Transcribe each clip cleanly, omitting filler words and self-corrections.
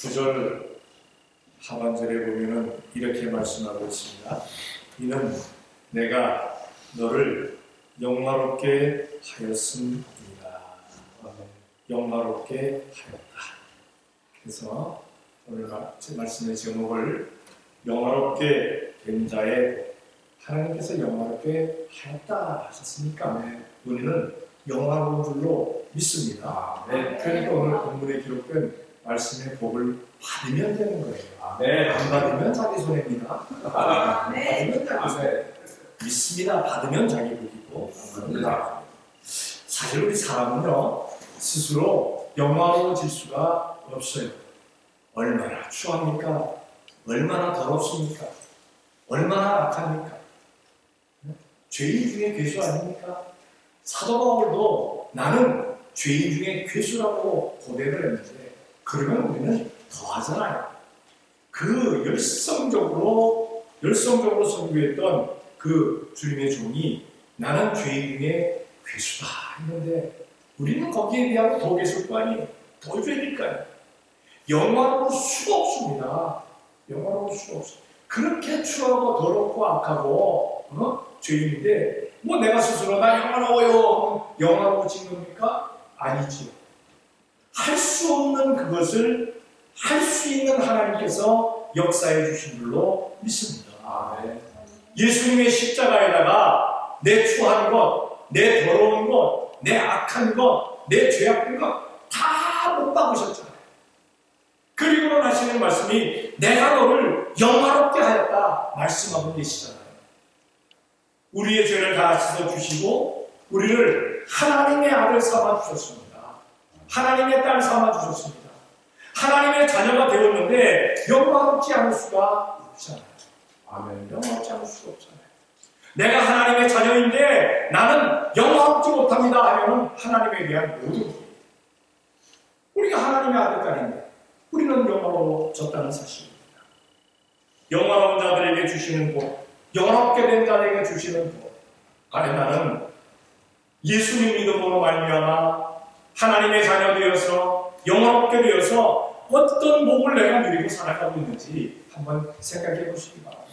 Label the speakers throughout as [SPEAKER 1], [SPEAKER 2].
[SPEAKER 1] 9절 하반절에 보면은 이렇게 말씀하고 있습니다. 이는 내가 너를 영화롭게 하였음이라. 영화롭게 하였다. 그래서 오늘 말씀의 제목을 영화롭게 된 자의 하나님께서 영화롭게 하였다 하셨으니까 우리는 영화로운 줄로 믿습니다. 그러니까 오늘 본문에 기록된 말씀의 복을 받으면 되는 거예요. 안 받으면 자기 손해입니다. 받으면 자기 손해. 믿습니다. 받으면 자기 복이고 안 받으면 사실 우리 사람은요 스스로 영화로워질 수가 없어요. 얼마나 추합니까? 얼마나 더럽습니까? 얼마나 악합니까? 죄인 중에 괴수 아닙니까? 사도 바울도 나는 죄인 중에 괴수라고 고백을 했는데 그러면 우리는 더하잖아요. 그 열성적으로 선교했던 그 주님의 종이 나는 죄인 중에 괴수다 했는데 우리는 거기에 비하면 더 괴수일 거 아니에요. 더 죄일 거 아니에요. 영화로울 수가 없습니다. 영화로울 수가 없어요. 그렇게 추하고 더럽고 악하고 죄인인데 뭐 내가 스스로 나 영화로워요 영화로워진 겁니까? 아니지요. 할 수 없는 그것을 할 수 있는 하나님께서 역사해 주신 줄로 믿습니다. 예수님의 십자가에다가 내 추한 것, 내 더러운 것, 내 악한 것, 내 죄악된 것 다 못 박으셨잖아요. 그리고 하시는 말씀이 내가 너를 영화롭게 하였다 말씀하고 계시잖아요. 우리의 죄를 다 씻어주시고 우리를 하나님의 아들 삼아주셨습니다. 하나님의 딸 삼아주셨습니다. 하나님의 자녀가 되었는데 영화롭지 않을 수가 없잖아요. 영화롭지 않을 수가 없잖아요. 내가 하나님의 자녀인데 나는 영화롭지 못합니다 하면 하나님에 대한 모든 것. 우리가 하나님의 아들, 딸인데 우리는 영화로워졌다는 사실입니다. 영화로운 자들에게 주시는 복, 영화롭게 된 자들에게 주시는 복. 과연 나는 예수님 믿음으로 말미암아 하나님의 자녀 되어서 영화롭게 되어서 어떤 복을 내가 누리고 살아가고 있는지 한번 생각해 보시기 바랍니다.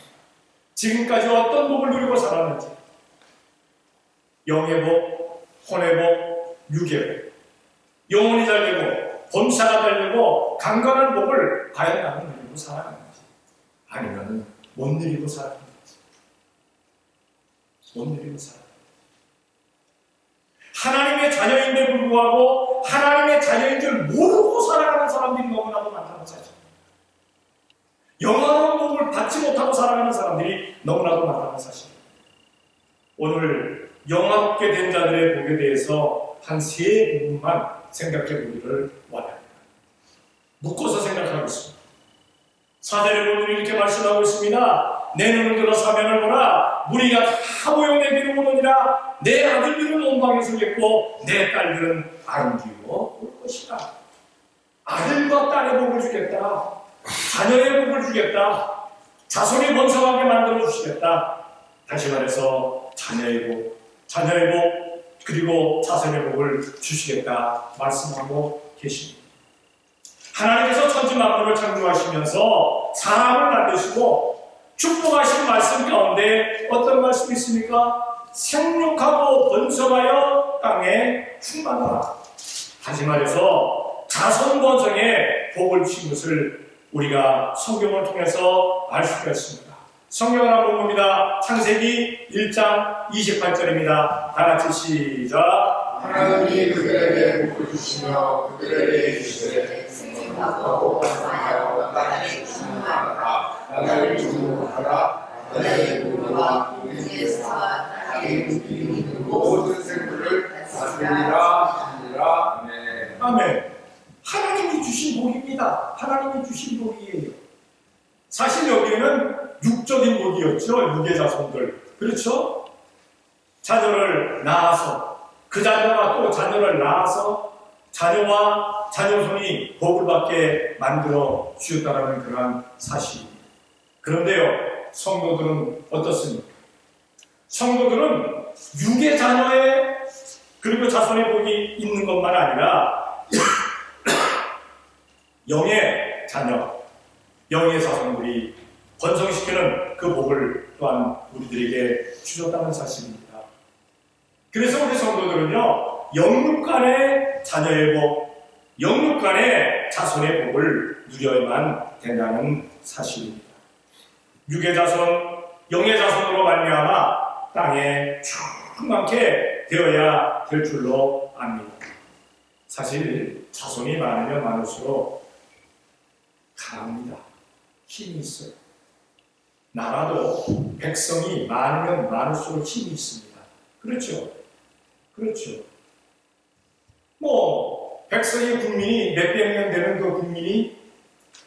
[SPEAKER 1] 지금까지 어떤 복을 누리고 살았는지 영의 복, 혼의 복, 육의 복 영혼이 잘되고 범사가 잘되고 강건한 복을 과연 나는 누리고 살아가는지 아니면 못 누리고 살아가는지 못 누리고 살아가는지 하나님의 자녀인데 불구하고 하나님의 자녀인 줄 모르고 살아가는 사람들이 너무나도 많다는 사실. 영원한 복을 받지 못하고 살아가는 사람들이 너무나도 많다는 사실. 오늘 영화롭게 된 자들의 복에 대해서 한 세 부분만 생각해 보기를 원합니다. 묶어서 생각하겠습니다. 4절에 보면 이렇게 말씀하고 있습니다. 내 눈을 들어 사면을 보라. 무리가 다 모여 내게로 오느니라. 내 아들들은 온방에 서겠고 내 딸들은 아름디워 올 것이다. 아들과 딸의 복을 주겠다. 자녀의 복을 주겠다. 자손이 번성하게 만들어 주시겠다. 다시 말해서 자녀의 복 그리고 자손의 복을 주시겠다 말씀하고 계십니다. 하나님께서 천지 만물을 창조하시면서 사람을 만드시고 축복하신 말씀 가운데 어떤 말씀이 있습니까? 생육하고 번성하여 땅에 충만하라. 다시 말해서 자손 번성에 복을 주신 것을 우리가 성경을 통해서 알 수가 있습니다. 성경을 한번 봅니다. 창세기 1장 28절입니다. 다 같이 시작.
[SPEAKER 2] 하나님이 그들에게 복을 주시며 그들에게 이르시되 생육하고 번성하여 땅에 충만하라. 땅을 주목하라. 너의 부모와 인에서와 땅의 움직이는 모든 생물을 다스리라.
[SPEAKER 1] 아멘. 하나님이 주신 복입니다. 하나님이 주신 복이에요. 사실 여기에는 육적인 복이었죠. 육의 자손들. 그렇죠? 자녀를 낳아서 그 자녀가 또 자녀를 낳아서 자녀와 자녀손이 복을 받게 만들어 주셨다는 그러한 사실입니다. 그런데요, 성도들은 어떻습니까? 성도들은 육의 자녀의 그리고 자손의 복이 있는 것만 아니라 영의 자녀, 영의 자손들이 번성시키는 그 복을 또한 우리들에게 주셨다는 사실입니다. 그래서 우리 성도들은요, 영육간의 자녀의 복, 영육간의 자손의 복을 누려야만 된다는 사실입니다. 육의 자손, 영의 자손으로 말미암아 땅에 충만케 되어야 될 줄로 압니다. 사실 자손이 많으면 많을수록 강합니다. 힘이 있어요. 나라도 백성이 많으면 많을수록 힘이 있습니다. 그렇죠? 그렇죠. 백성이 국민이 몇백 명 되는 그 국민이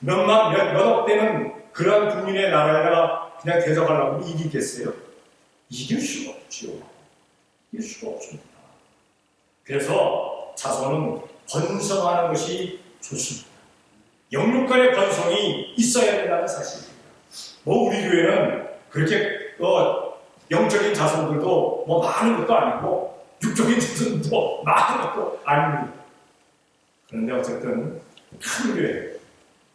[SPEAKER 1] 몇억 되는 그런 국민의 나라에다가 그냥 대적하려고 이기겠어요? 이길 수가 없죠. 이길 수가 없습니다. 그래서 자손은 번성하는 것이 좋습니다. 영육간의 번성이 있어야 된다는 사실입니다. 우리 교회는 그렇게 영적인 자손들도 많은 것도 아니고 육적인 자손도 많은 것도 아닙니다. 그런데 어쨌든 큰 교회,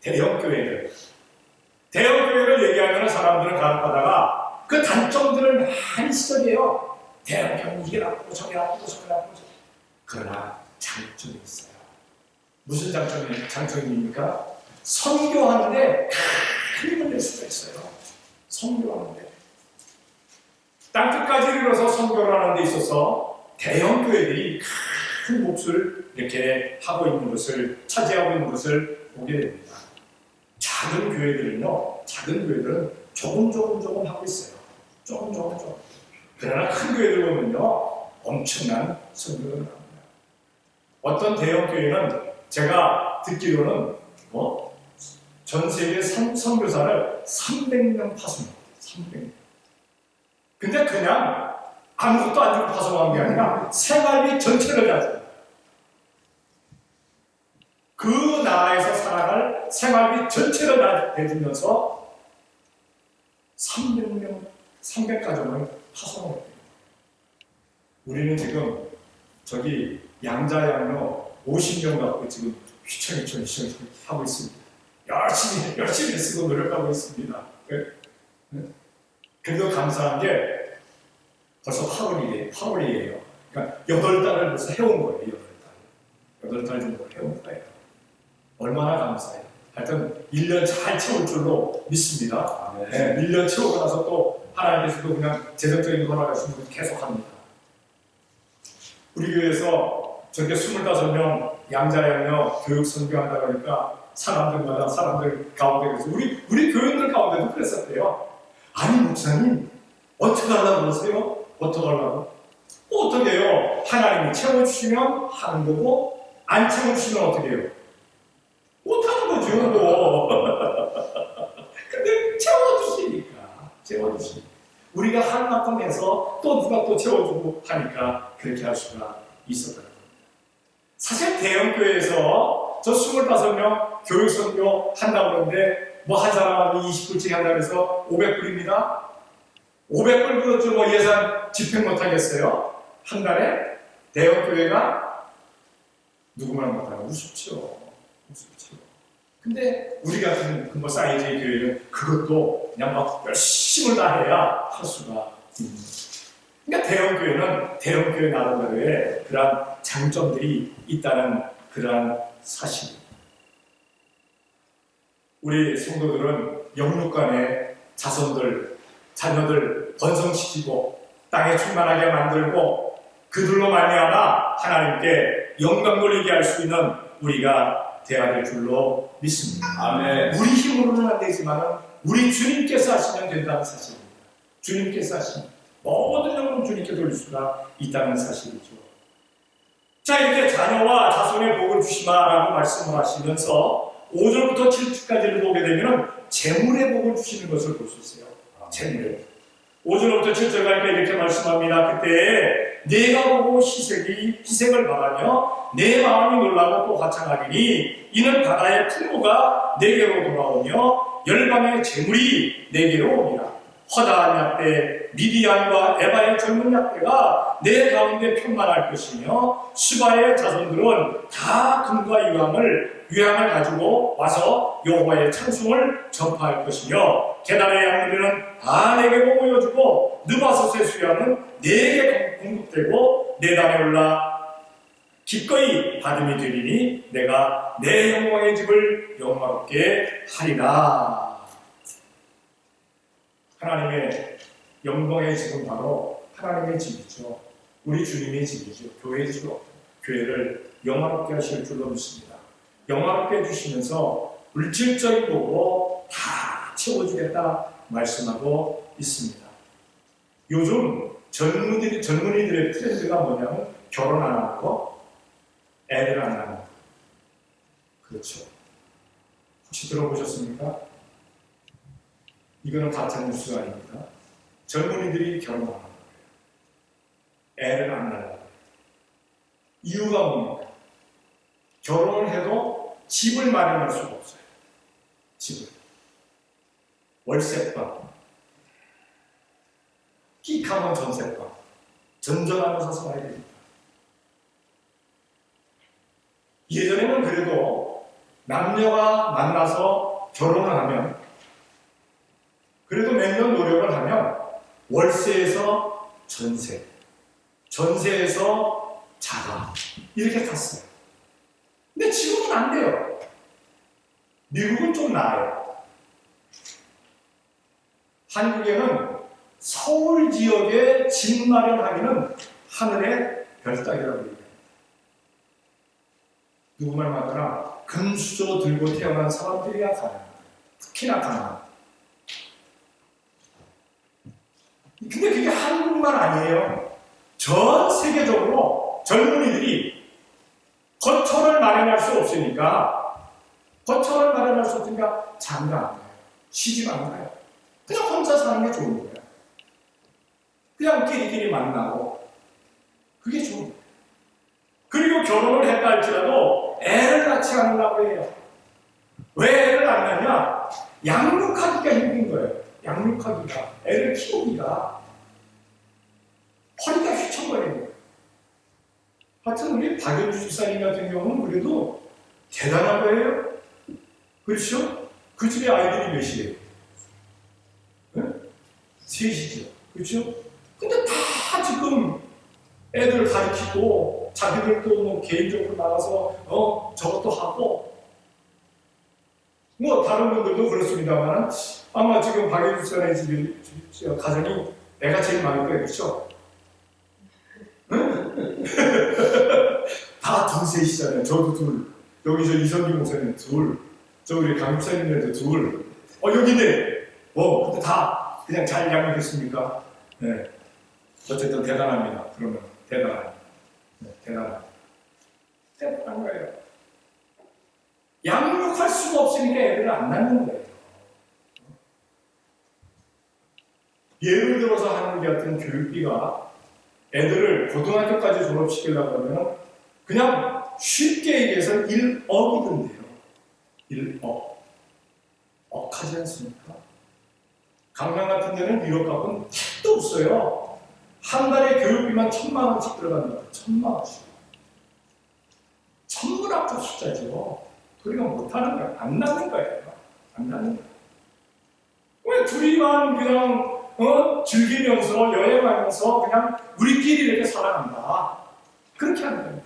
[SPEAKER 1] 대형 교회를 얘기하면 사람들은 간혹하다가 그 단점들을 많이 지적해요. 대형 교회는 이게 나쁘고 저게 나쁘고 저게 나쁘고. 그러나 장점이 있어요. 무슨 장점입니까? 선교하는데 큰 힘을 낼 수가 있어요. 선교하는데. 땅끝까지 이르러서 선교를 하는 데 있어서 대형 교회들이 큰 몫을 이렇게 하고 있는 것을, 차지하고 있는 것을 보게 됩니다. 작은 교회들은 조금 하고 있어요. 조금. 그러나 큰 교회들 보면요, 엄청난 선교를 합니다. 어떤 대형 교회는 제가 듣기로는 전 세계 선교사를 300명 파송합니다. 300명. 근데 그냥 아무것도 안 주고 파송한 게 아니라 생활비 전체를 가져요. 그 나라에서 살아갈 생활비 전체를 내주면서 300가정을 파송을 해요. 우리는 지금 저기 양자양로 50명 갖고 지금 휘청휘청 하고 있습니다. 열심히 쓰고 노력하고 있습니다. 그래도 감사한 게 벌써 8월이에요. 그러니까 8달을 벌써 해온 거예요. 8달 정도 해온 거예요. 얼마나 감사해요. 하여튼 1년 잘 채울 줄로 믿습니다. 네, 1년 채우고 나서 또 하나님께서도 그냥 재정적인 돌아가시면 계속합니다. 우리 교회에서 저렇게 25명 양자양녀 교육 선교한다고 하니까 사람들 가운데 그래서 우리 교인들 가운데도 그랬었대요. 아니 목사님 어떻게 하려고 그러세요? 어떻게 하려고? 어떻게 해요? 하나님이 채워주시면 하는 거고 안 채워주시면 어떻게 해요? 못하는 거죠. 근데 채워주시니까 우리가 한 만큼 해서 또 누가 또 채워주고 하니까 그렇게 할 수가 있었다는 겁니다. 사실 대형교회에서 저 25명 교육선교 한다고 그러는데 한 사람이 20불씩 한다고 해서 500불입니다. 500불 그렇죠. 예산 집행 못하겠어요? 한 달에? 대형교회가 누구만 못하나 우습죠. 근데 우리 같은 사이즈의 교회는 그것도 그냥 막 열심을 다해야 할 수가 있는 거죠. 그러니까 대형교회는 대형교회 나름대로의 그러한 장점들이 있다는 그러한 사실입니다. 우리 성도들은 영육간의 자녀들 번성시키고 땅에 충만하게 만들고 그들로 말미암아 하나님께 영광 돌리게 할 수 있는 우리가 되어야 될 줄로 믿습니다.
[SPEAKER 2] 아멘.
[SPEAKER 1] 우리 힘으로는 안 되지만 우리 주님께서 하시면 된다는 사실입니다. 주님께서 하시면 모든 영광을 주님께 돌릴 수가 있다는 사실이죠. 자, 이렇게 자녀와 자손의 복을 주시마라고 말씀을 하시면서 5절부터 7절까지를 보게 되면 재물의 복을 주시는 것을 볼 수 있어요. 재물의 5절부터 7절까지 이렇게 말씀합니다. 그때 내가 보고 희색을 바라며 내 마음이 놀라고 또 화창하리니 이는 바다의 풍부가 내게로 돌아오며 열방의 재물이 내게로 오리라. 허다한 약대 미디안과 에바의 젊은 약대가 내 가운데 평만할 것이며 수바의 자손들은 다 금과 유황을 유향을 가지고 와서 여호와의 찬송을 전파할 것이며 계단의 양들은 다 내게 모여주고 느바솥의 수양은 내게 공급되고 내 단에 올라 기꺼이 받음이 되리니 내가 내 영광의 집을 영화롭게 하리라. 하나님의 영광의 집은 바로 하나님의 집이죠. 우리 주님의 집이죠. 교회죠. 교회를 영화롭게 하실 줄로 믿습니다. 영화롭게 해주시면서 물질적인 거로 다 채워주겠다 말씀하고 있습니다. 요즘 젊은이들의 트렌드가 뭐냐면 결혼 안 하는 거, 애들 안 낳는 거. 그렇죠. 혹시 들어보셨습니까? 이거는 가짜 뉴스가 아닙니다. 젊은이들이 결혼 안 하는 거예요. 애를 안 낳는 거예요. 이유가 뭡니까? 결혼을 해도 집을 마련할 수가 없어요. 집을. 월세방, 끼카면 전세방, 전전하면서 살아야 됩니다. 예전에는 그래도 남녀가 만나서 결혼을 하면 그래도 몇 년 노력을 하면 월세에서 전세, 전세에서 자가 이렇게 갔어요. 근데 지금은 안 돼요. 미국은 좀 나아요. 한국에는 서울 지역에 집 마련하기는 하늘의 별따기라고 얘기합니다. 누구 말 맞거나 금수저 들고 태어난 사람들이야 가능합니다. 특히나 가난. 근데 그게 한국만 아니에요. 전 세계적으로 젊은이들이 거처를 마련할 수 없으니까 장가 안 가요. 시집 안 가요. 그냥 혼자 사는 게 좋은 거예요. 그냥 끼리끼리 만나고 그게 좋은 거예요. 그리고 결혼을 했다 할지라도 애를 낳지 않으려고 해요. 왜 애를 안 낳냐? 양육하기가 힘든 거예요. 양육하기가, 애를 키우기가 허리가 휘청거리는 거예요. 하여튼 우리 박연주 집사님 같은 경우는 그래도 대단한 거예요. 그렇죠? 그 집에 아이들이 몇이에요? 네? 셋이죠. 그렇죠? 근데 다 지금 애들 가르치고 자기들도 뭐 개인적으로 나가서 저것도 하고 뭐 다른 분들도 그렇습니다만 아마 지금 박연주 집사님 집이 가정이 애가 제일 많을 거예요. 그렇죠? 다 둘셋이잖아요. 저도 둘. 여기 저 이성기 목사님 둘. 저 우리 강목사님들도 둘. 여기네. 근데 다 그냥 잘 양육했습니까? 네. 어쨌든 대단합니다. 그러면 대단합니다. 네, 대단한 거예요. 양육할 수가 없으니까 애들을 안 낳는 거예요. 예를 들어서 하는 게 같은 교육비가 애들을 고등학교까지 졸업시키려고 하면 그냥 쉽게 얘기해서 1억이던데요. 1억. 억하지 않습니까? 강남 같은 데는 1억 값은 택도 없어요. 한 달에 교육비만 1,000만 원씩 들어간다. 1,000만 원씩. 천문학적 숫자죠. 우리가 못하는 거예요. 안 나는 거예요. 안 나는 거예요. 왜 둘이만 그냥 즐기면서 여행하면서 그냥 우리끼리 이렇게 살아간다. 그렇게 하는 거예요.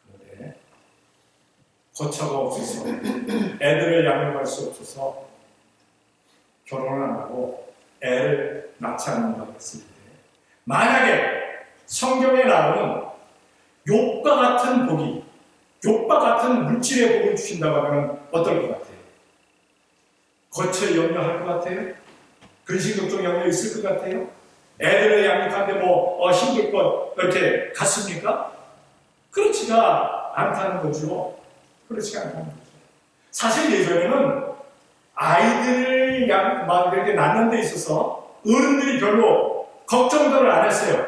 [SPEAKER 1] 그런데 거처가 없어서 애들을 양육할 수 없어서 결혼을 안 하고 애를 낳지 않는다고 했을 때 만약에 성경에 나오는 욥과 같은 복이 욥과 같은 물질의 복을 주신다고 하면 어떨 것 같아요? 거처에 염려할 것 같아요? 근심걱정 염려 있을 것 같아요? 애들을 양육하는데 힘들 것 이렇게 같습니까? 그렇지가 않다는 거죠. 그렇지가 않다는 거죠. 사실 예전에는 아이들을 이렇게 낳는 데 있어서 어른들이 별로 걱정들을 안 했어요.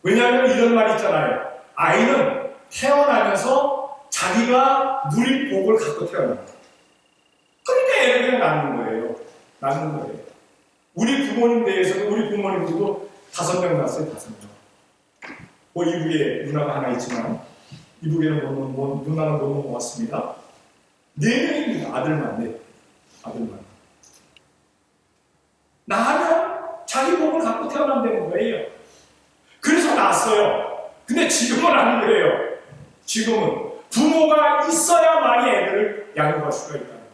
[SPEAKER 1] 왜냐하면 이런 말이 있잖아요. 아이는 태어나면서 자기가 누릴 복을 갖고 태어납니다. 그러니까 애를 그냥 낳는 거예요. 우리 부모님 대해서도 우리 부모님들도 5명 낳았어요. 5명. 이북에 누나가 하나 있지만 이북에는 누나는 못 넘어왔습니다. 4명입니다. 아들만. 낳으면 자기 복을 갖고 태어나면 되는 거예요. 그래서 낳았어요. 근데 지금은 아닌 거예요. 지금은 부모가 있어야만이 애들을 양육할 수가 있다는 거예요.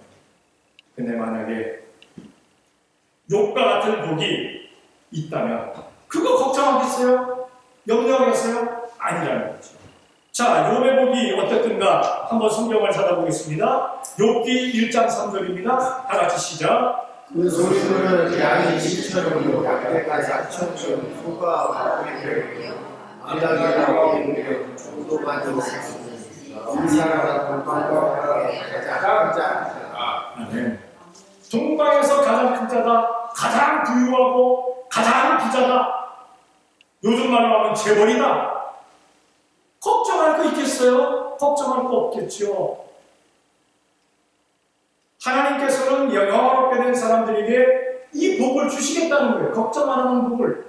[SPEAKER 1] 근데 만약에 욥과 같은 복이 있다면 그거 걱정하겠어요? 염려하겠어요? 아니라는 거죠. 자, 욥의 복이 어떻든가 한번 성경을 찾아보겠습니다. 욥기 1장 3절입니다. 다 같이 시작.
[SPEAKER 2] 그 소리는 양이 집처럼 약대가 약천처럼 소가 바람에 들며 암닭이라고 이르며 조도가 되었으니 이 사람은 동방하게 가장 큰 자라.
[SPEAKER 1] 아멘. 동방에서 가장 큰 자다, 가장 부유하고 가장 부자다. 요즘 말로 하면 재벌이다. 걱정할 거 있겠어요? 걱정할 거 없겠죠. 하나님께서는 영화롭게 된 사람들에게 이 복을 주시겠다는 거예요. 걱정 안 하는 복을.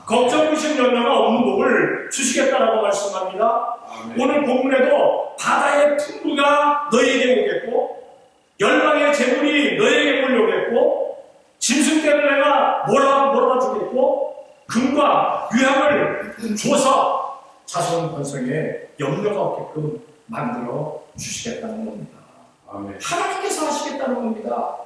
[SPEAKER 1] 걱정 주신 연료가 없는 복을 주시겠다라고 말씀합니다.
[SPEAKER 2] 아멘.
[SPEAKER 1] 오늘 본문에도 바다의 풍부가 너에게 오겠고 열방의 재물이 너에게 몰려오겠고 짐승떼를 내가 몰아주겠고 금과 유향을 줘서 자손 번성에 염려가 없게끔 만들어 주시겠다는 겁니다.
[SPEAKER 2] 아멘.
[SPEAKER 1] 하나님께서 하시겠다는 겁니다.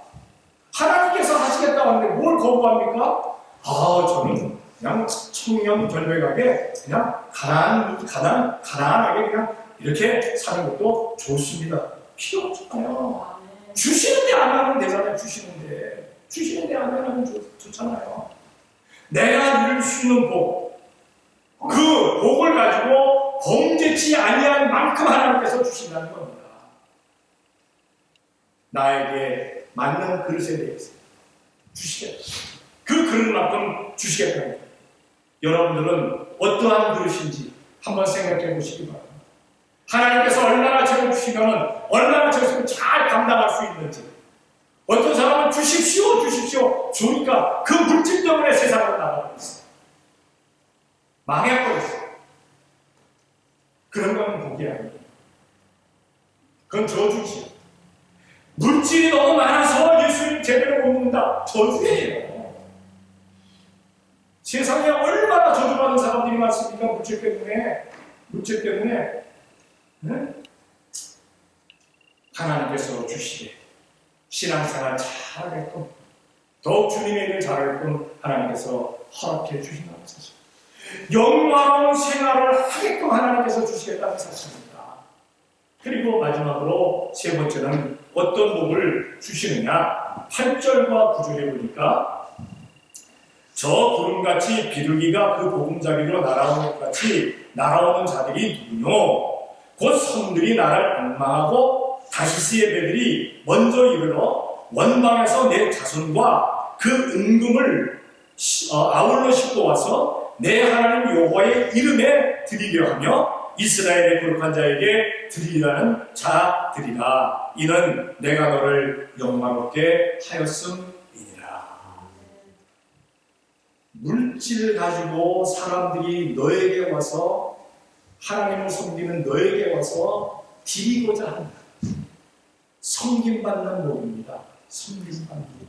[SPEAKER 1] 하나님께서 하시겠다고 하는데 뭘 거부합니까? 저는 그냥 청렴결백하게 그냥 가난하게 그냥 이렇게 사는 것도 좋습니다. 필요 없잖아요. 주시는데 안 하면 되잖아요. 주시는데 안 하면 좋잖아요. 내가 누릴 수 있는 복, 그 복을 가지고 범죄치 아니한 만큼 하나님께서 주신다는 겁니다. 나에게 맞는 그릇에 대해서 주시겠다. 그 그릇만큼 주시겠다는 거예요. 여러분들은 어떠한 그릇인지 한번 생각해 보시기 바랍니다. 하나님께서 얼마나 저를 주시면 얼마나 저를 잘 감당할 수 있는지. 어떤 사람은 주십시오 주니까 그 물질 때문에 세상으로 나가고 있어요. 망해버렸어요. 그런 건 복이 아니에요. 그건 저주지. 물질이 너무 많아서 예수님 제대로 못 먹는다. 저주예요. 세상에 얼마나 저주받은 사람들이 많습니까? 물질 때문에. 네? 하나님께서 주시게 신앙생활 잘하게끔 더욱 주님의 일을 잘하게끔 하나님께서 허락해 주신다는 사실. 영화로운 생활을 하게끔 하나님께서 주시겠다는 사실입니다. 그리고 마지막으로 세 번째는 어떤 복을 주시느냐. 8절과 9절에 보니까 저 구름같이 비둘기가 그 보금자리로 날아오는 것 같이 날아오는 자들이 누구뇨? 곧 성들이 나를 악망하고 다시스의 배들이 먼저 이르러 원방에서 내 자손과 그 은금을 아울러 싣고 와서 내 하나님 여호와의 이름에 드리려 하며 이스라엘의 거룩한 자에게 드리라는 자들이라. 이는 내가 너를 영광롭게 하였음이니라. 물질을 가지고 사람들이 너에게 와서 하나님을 섬기는 너에게 와서 드리고자 한다. 섬김받는 복입니다. 섬김받는 복.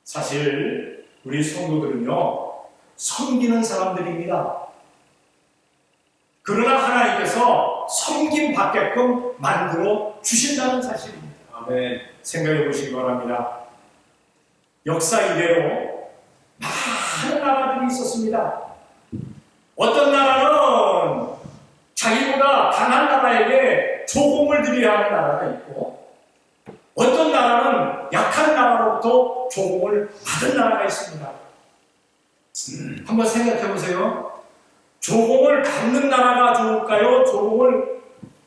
[SPEAKER 1] 사실 우리 성도들은요, 섬기는 사람들입니다. 그러나 하나님께서 섬김받게끔 만들어 주신다는 사실입니다.
[SPEAKER 2] 아멘.
[SPEAKER 1] 생각해 보시기 바랍니다. 역사 이래로 많은 나라들이 있었습니다. 어떤 나라는 자기보다 강한 나라에게 조공을 드려야 하는 나라가 있고, 어떤 나라는 약한 나라로부터 조공을 받은 나라가 있습니다. 한번 생각해 보세요. 조공을 받는 나라가 좋을까요? 조공을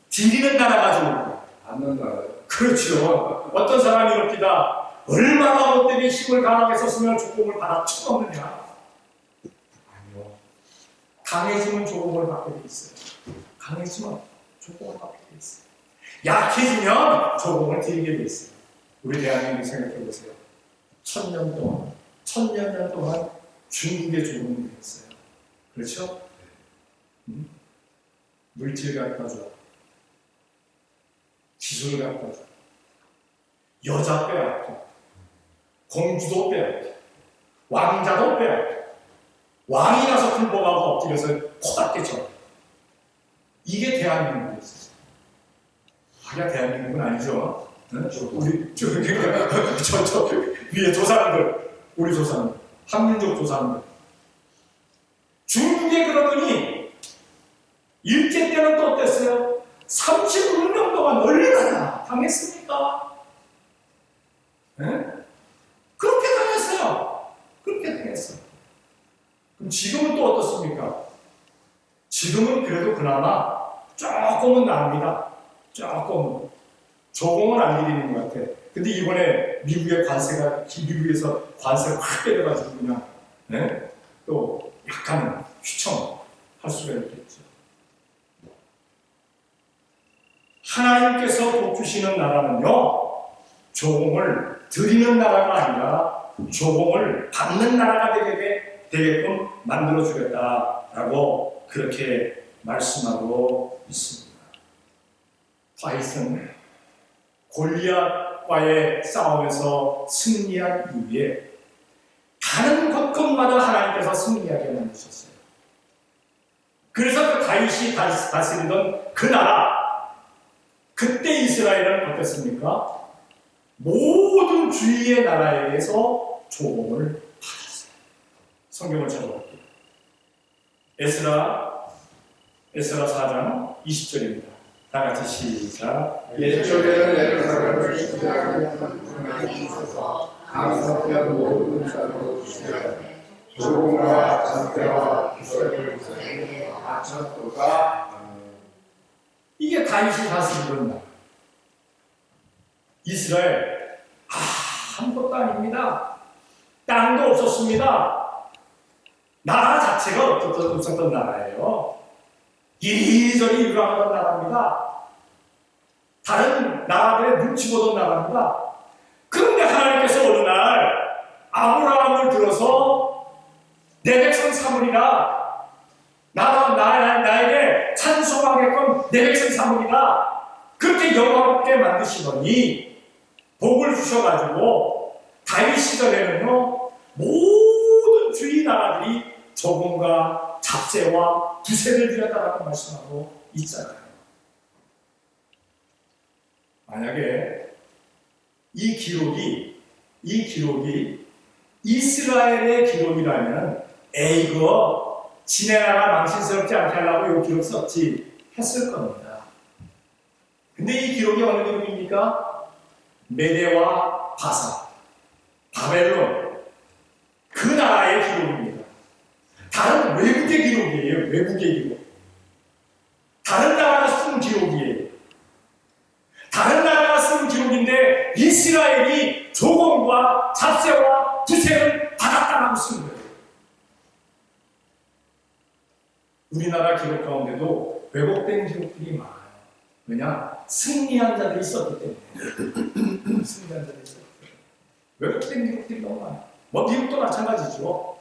[SPEAKER 1] 드리는 나라가 좋을까요?
[SPEAKER 2] 받는 나라요.
[SPEAKER 1] 그렇죠. 어떤 사람이 이럽니다. 얼마나 못되게 힘을 강하게 썼으면 조공을 받아 처먹느냐? 아니요. 강해지면 조공을 받게 돼 있어요. 강해지면 조공을 받게 돼 있어요. 약해지면 조공을 드리게 돼 있어요. 우리 대한민국 생각해 보세요. 1000년 동안 중국의 조공이 됐어요. 그렇죠? 물질 갖다 줘. 기술 갖다 줘. 여자 빼앗겨. 공주도 빼앗겨. 왕자도 빼앗겨. 왕이 나서 불복하고 엎드려서 코답게 쳐. 이게 대한민국이었어요. 야, 대한민국은 아니죠. 우리 저 위에 조상들, 우리 조상들, 한민족 조상들. 중국에 그러더니 일제 때는 또 어땠어요? 36년 동안 얼마나 당했습니까? 네? 그렇게 당했어요. 그렇게 당했어요. 그럼 지금은 또 어떻습니까? 지금은 그래도 그나마 조금은 나옵니다. 조금은. 조공은 안 일리는 것 같아. 근데 이번에 미국에서 관세가 확 때려가지고 그냥, 네? 또 약간은 휘청할 수가 있겠죠. 하나님께서 복 주시는 나라는요, 조공을 드리는 나라가 아니라 조공을 받는 나라가 되게끔 만들어주겠다라고 그렇게 말씀하고 있습니다. 다윗은 골리앗과의 싸움에서 승리한 이후에 가는 곳곳마다 하나님께서 승리하게 만드셨어요. 그래서 그 다윗이 다스리던 그 나라, 그때 이스라엘은 어땠습니까? 모든 주위의 나라에게서 조공을 받았어요. 성경을 찾아볼게요. 에스라 4장 20절입니다. 다 같이 시작.
[SPEAKER 2] 옛적에는 예루살렘을 시작하는 분만이 있어서 강성한 모든 사람을 주시되 조공과 잔대와 기술을 그에게 바쳤도다.
[SPEAKER 1] 이게 다윗이 다스리던 나라. 이스라엘 아무것도 아닙니다. 땅도 없었습니다. 나라 자체가 없었던 나라예요. 이리저리 유랑하던 나라입니다. 다른 나라들의 눈치 보던 나라입니다. 그런데 하나님께서 어느 날 아브라함을 들어서 내 백성 삼으리라, 나에게 찬송하게끔 내 백성 삼으리라, 그렇게 영화롭게 만드시더니 복을 주셔가지고 다윗 시절에는요, 모든 주위 나라들이 조공과 잡세와 두세를 드렸다라고 말씀하고 있잖아요. 만약에 이 기록이 이스라엘의 기록이라면 에이 그거 지네 나라 망신스럽지 않게 하려고 이 기록 썼지 했을 겁니다. 근데 이 기록이 어느 기록입니까? 메대와 바사, 바벨론, 그 나라의 기록입니다. 다른 외국의 기록이에요. 외국의 기록. 다른 나라가 쓴 기록이에요. 다른 나라가 쓴 기록인데 이스라엘이 조공과 잡세와 두세를 받았다라고 쓴 거예요. 우리나라 기록 가운데도 왜곡된 기록들이 많아요. 왜냐? 승리한 자들이 있었기 때문에. 승리한 자들이 있었기 때문에. 왜곡된 기록들이 너무 많아요. 뭐 미국도 마찬가지죠.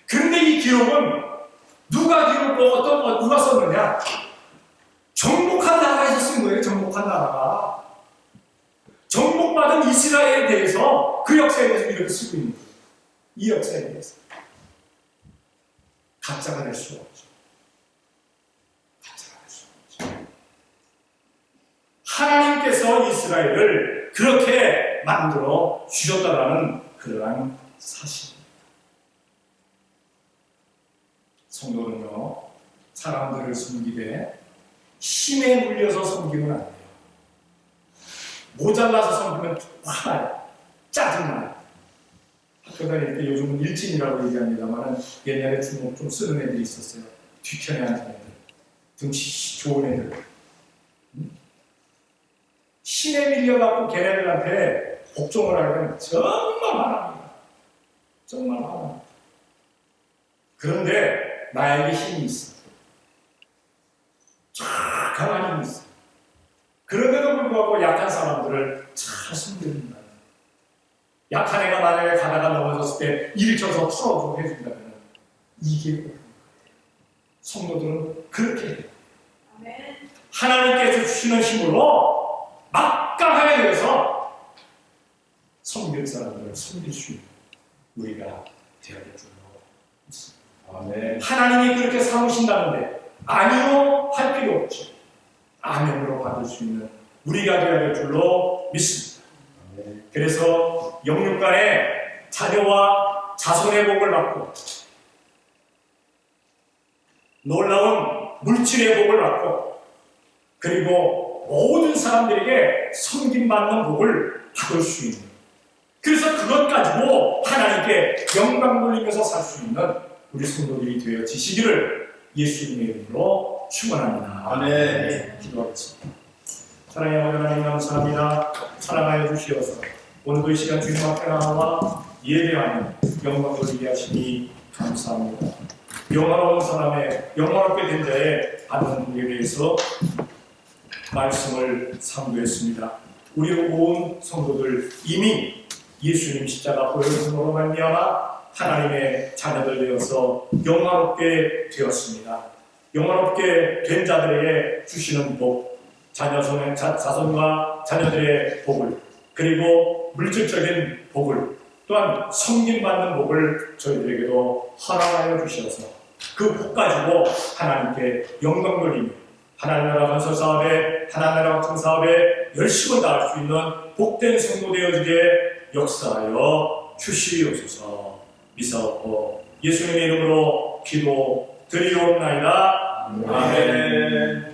[SPEAKER 1] 그런데 이 기록은 누가 썼느냐? 정복한 나라에서 쓴 거예요. 정복한 나라가. 정복받은 이스라엘에 대해서 그 역사에 대해서 이렇게 쓰고 있는 거예요. 이 역사에 대해서. 가짜가 될 수가 없죠. 가짜가 될 수가 없죠. 하나님께서 이스라엘을 그렇게 만들어 주셨다라는 그러한 사실입니다. 성도는요, 사람들을 섬기되 힘에 물려서 섬기면 안 돼요. 모자라서 섬기면 화나요. 짜증나요. 학교 다닐 때 요즘은 일진이라고 얘기합니다만 옛날에 주먹 좀 쓰는 애들이 있었어요. 뒤편에 앉은 애들. 등치 좋은 애들. 힘에 밀려갖고 걔네들한테 복종을 하려면 정말 화납니다. 정말 화납니다. 그런데 나에게 힘이 있어. 강한 힘이 있어. 그런데도 불구하고 약한 사람들을 잘 숨겨준다. 약한 애가 만약에 가다가 넘어졌을 때 일으켜서 풀어주고 해준다면 이게 옳은 거예요. 성도들은 그렇게 해요. 하나님께서 주시는 힘으로 막강하게 되어서 섬길 사람들을 섬길 수 있는 우리가 되어야 될 줄로 믿습니다.
[SPEAKER 2] 아멘.
[SPEAKER 1] 하나님이 그렇게 삼으신다는데 아니요 할 필요 없죠. 아멘으로 받을 수 있는 우리가 되어야 될 줄로 믿습니다.
[SPEAKER 2] 아멘.
[SPEAKER 1] 그래서 영육간에 자녀와 자손의 복을 받고 놀라운 물질의 복을 받고 그리고 모든 사람들에게 섬김받는 복을 받을 수 있는, 그래서 그것 가지고 하나님께 영광 돌리면서 살 수 있는 우리 성도들이 되어지시기를 예수님의 이름으로 축원합니다.
[SPEAKER 2] 아멘.
[SPEAKER 1] 기도하겠습니다. 사랑의 아버지 하나님 감사합니다. 사랑하여 주시어서 오늘도 이 시간 주님 앞에 나와 예배하는 영광 돌리게 하시니 감사합니다. 영화로운 사람의 영화롭게 된 자의 받는 예배에서 말씀을 상고했습니다. 우리 온 성도들 이미 예수님 십자가 보혈심으로 말미암아 하나님의 자녀들 되어서 영화롭게 되었습니다. 영화롭게 된 자들에게 주시는 복, 자손과 자녀들의 복을, 그리고 물질적인 복을, 또한 섬김받는 복을 저희들에게도 허락하여 주셔서 그 복 가지고 하나님께 영광 돌리며 하나님 나라 건설 사업에, 하나님 나라 확장 사업에 열심을 다할 수 있는 복된 성도 되어지게 역사하여 주시옵소서. 미사옵고 예수님의 이름으로 기도 드리옵나이다. 아멘.